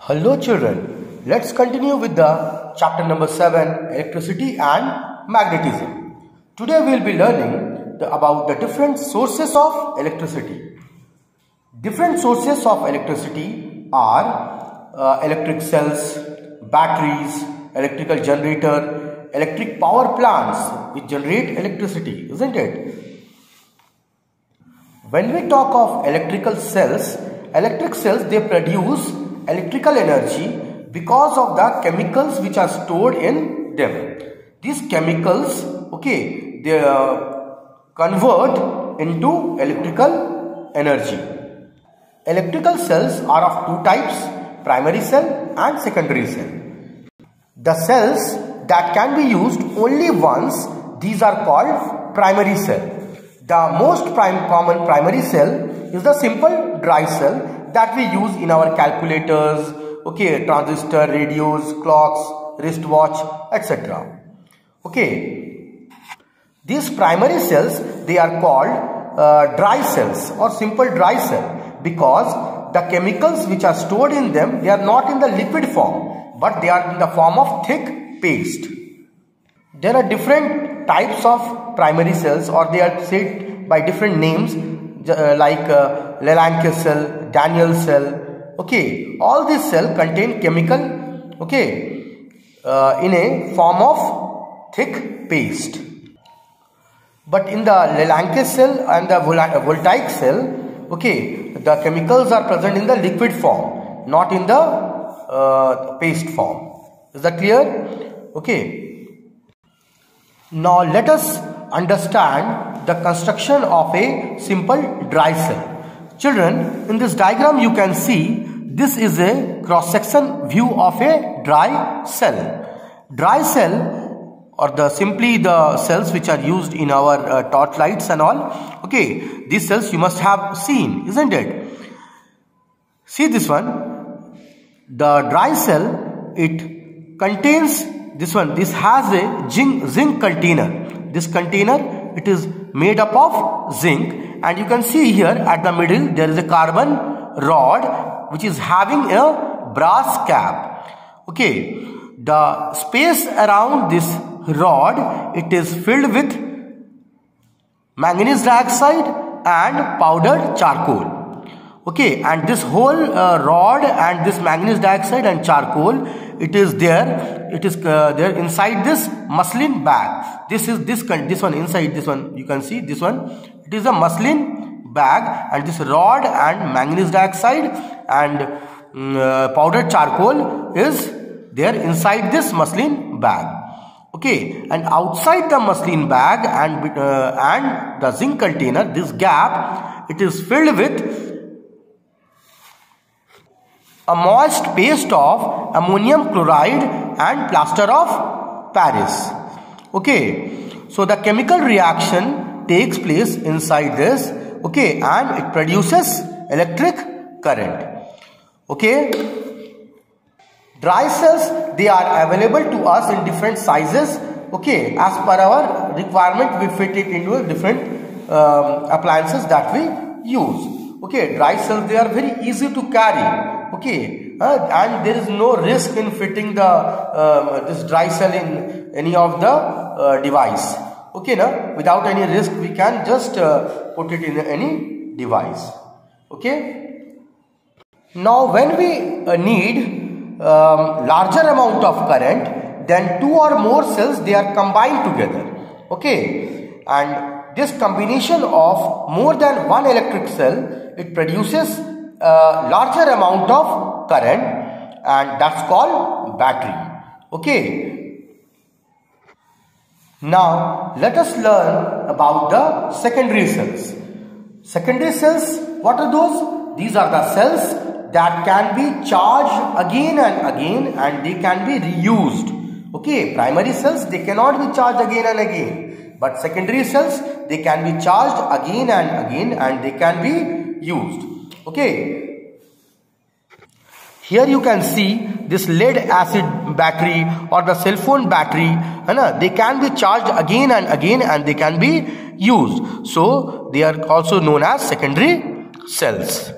Hello children, let's continue with the chapter number 7, electricity and magnetism. Today we will be learning about the different sources of electricity. Different sources of electricity are electric cells, batteries, electrical generator, electric power plants which generate electricity, isn't it? When we talk of electric cells, they produce electrical energy because of the chemicals which are stored in them. These chemicals, they convert into electrical energy. Electrical cells are of two types, primary cell and secondary cell. The cells that can be used only once, these are called primary cell. The most common primary cell is the simple dry cell that we use in our calculators, transistor, radios, clocks, wristwatch, etc. These primary cells, they are called dry cells or simple dry cell because the chemicals which are stored in them, they are not in the liquid form, but they are in the form of thick paste. There are different types of primary cells, or they are said by different names like Lalande cell, Daniell cell. All these cells contain chemical in a form of thick paste. But in the Lalande cell and the voltaic cell, the chemicals are present in the liquid form, not in the paste form. Is that clear? Now let us understand the construction of a simple dry cell. Children, in this diagram you can see this is a cross-section view of a dry cell. Dry cell, or simply the cells which are used in our torch lights and all. These cells you must have seen, isn't it? See this one. The dry cell, it contains this one. This has a zinc container. This container, it is made up of zinc, and you can see here at the middle there is a carbon rod which is having a brass cap. The space around this rod, it is filled with manganese dioxide and powdered charcoal. And this whole rod and this manganese dioxide and charcoal, it is there inside this muslin bag. This one inside this one, you can see this one, it is a muslin bag, and this rod and manganese dioxide and powdered charcoal is there inside this muslin bag. And outside the muslin bag and the zinc container, this gap, it is filled with a moist paste of ammonium chloride and plaster of Paris. So the chemical reaction takes place inside this, and it produces electric current. Dry cells, they are available to us in different sizes. As per our requirement, we fit it into different appliances that we use. Dry cells, they are very easy to carry. And there is no risk in fitting this dry cell in any of the device. Without any risk, we can just put it in any device. Now when we need larger amount of current, then two or more cells, they are combined together. And this combination of more than one electric cell, it produces a larger amount of current, and that's called battery. Now let us learn about the secondary cells. Secondary cells, what are those? These are the cells that can be charged again and again, and they can be reused. Primary cells, they cannot be charged again and again, but secondary cells, they can be charged again and again, and they can be used. Here you can see this lead acid battery or the cell phone battery, they can be charged again and again, and they can be used. So they are also known as secondary cells.